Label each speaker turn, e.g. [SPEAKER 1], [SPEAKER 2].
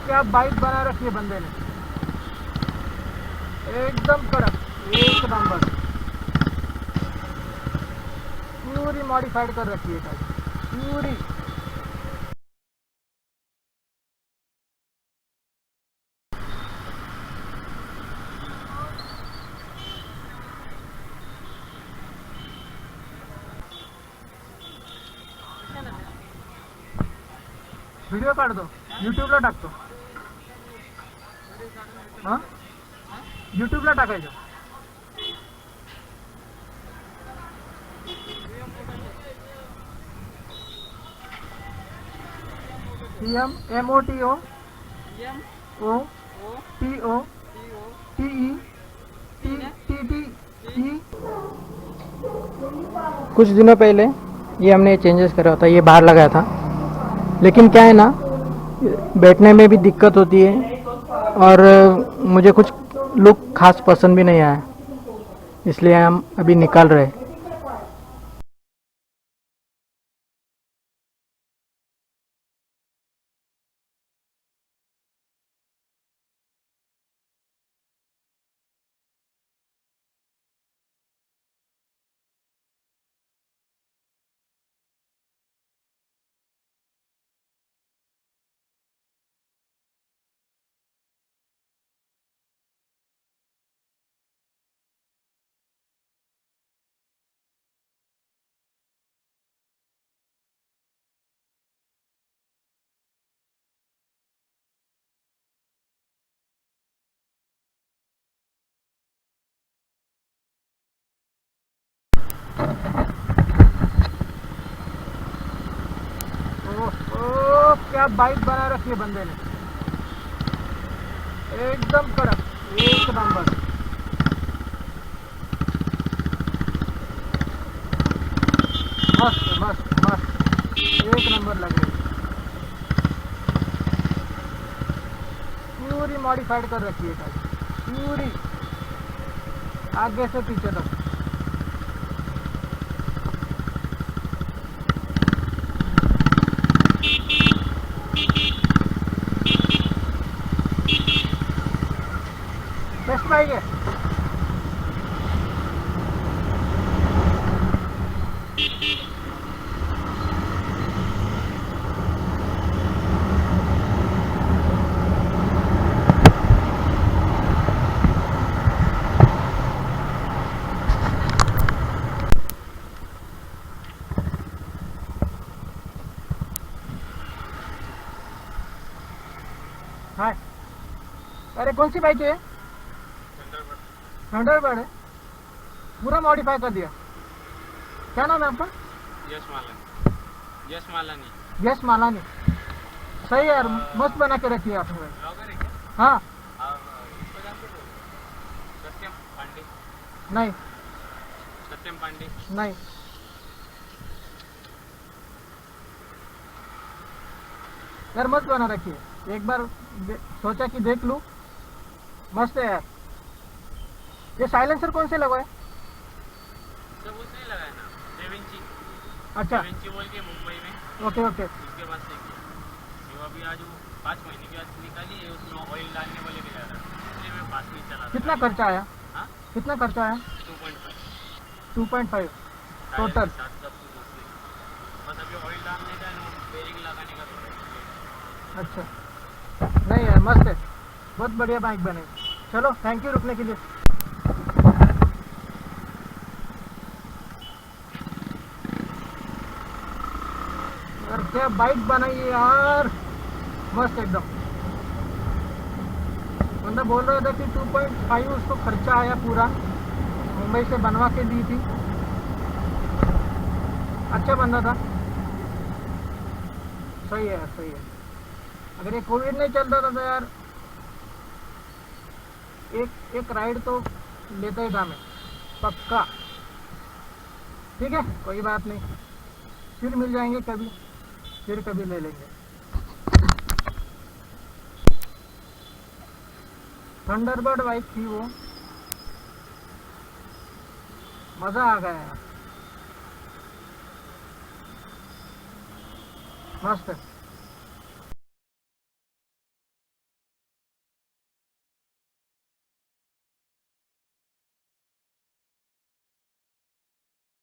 [SPEAKER 1] क्या बाइक बना रखी है बंदे ने, एकदम कड़क, एक नंबर, पूरी मॉडिफाइड कर रखी है पूरी। व्हिडिओ काढतो, यूट्यूबला टाकतो. हां, यूट्यूबला टाकायचं. MOTO TE. कुछ दिनों पहले ये हमने चेंजेस करा था, ये बाहर लगाया था, लेकिन क्या है ना, बैठने में भी दिक्कत होती है और मुझे कुछ लुक खास पसंद भी नहीं आया, इसलिए हम अभी निकाल रहे हैं. क्या बाइक बना रखी है बंदे ने, एकदम कड़क, एक नंबर, मस्त मस्त मस्त, एक नंबर लग रही है, पूरी मॉडिफाइड कर रखी है पूरी, आगे से पीछे तक. बेस्ट बाइक है. हाय, अरे कौन सी बाइक है? थंडरबर्ड है, पूरा मॉडिफाई कर दिया. क्या नाम है आपका?
[SPEAKER 2] यश मालानी.
[SPEAKER 1] यश मालानी. सही है यार, मस्त बना के रखी है आपने. हाँ.
[SPEAKER 2] सत्यम पांडे?
[SPEAKER 1] नहीं.
[SPEAKER 2] सत्यम पांडे?
[SPEAKER 1] नहीं. यार मस्त बना रखी है, एक बार सोचा कि देख लूं, मस्त है यार. ये साइलेंसर कौन से लगवाए?
[SPEAKER 2] सब उसने लगाया ना, डेविंची.
[SPEAKER 1] अच्छा,
[SPEAKER 2] डेविंची बोल के मुंबई में.
[SPEAKER 1] Okay okay.
[SPEAKER 2] उसके बाद से वो अभी आज 5 महीने की आज निकाली है, उसमें ऑयल डालने वाले भी जा रहा है, इसलिए मैं पास नहीं चला.
[SPEAKER 1] कितना खर्चा आया?
[SPEAKER 2] हाँ,
[SPEAKER 1] कितना खर्चा आया? 2.5 टोटल.
[SPEAKER 2] बस अभी ऑयल डालने का है, बेरिंग लगाने का थोड़ा.
[SPEAKER 1] अच्छा, नहीं यार मस्त है, बहुत बढ़िया बाइक बने. चलो, थैंक यू रुकने के लिए. यार क्या बाइक बनाई है यार, मस्त एकदम. बंदा बोल रहा था कि 2.5 उसको खर्चा आया पूरा, मुंबई से बनवा के दी थी. अच्छा बंदा था. सही है यार, सही है. अगर ये कोविड नहीं चलता था तो यार एक राइड तो लेता ही था मैं, पक्का. ठीक है, कोई बात नहीं, फिर मिल जाएंगे कभी, फिर कभी ले लेंगे. थंडरबर्ड बाइक थी वो, मज़ा आ गया यार, मस्त है।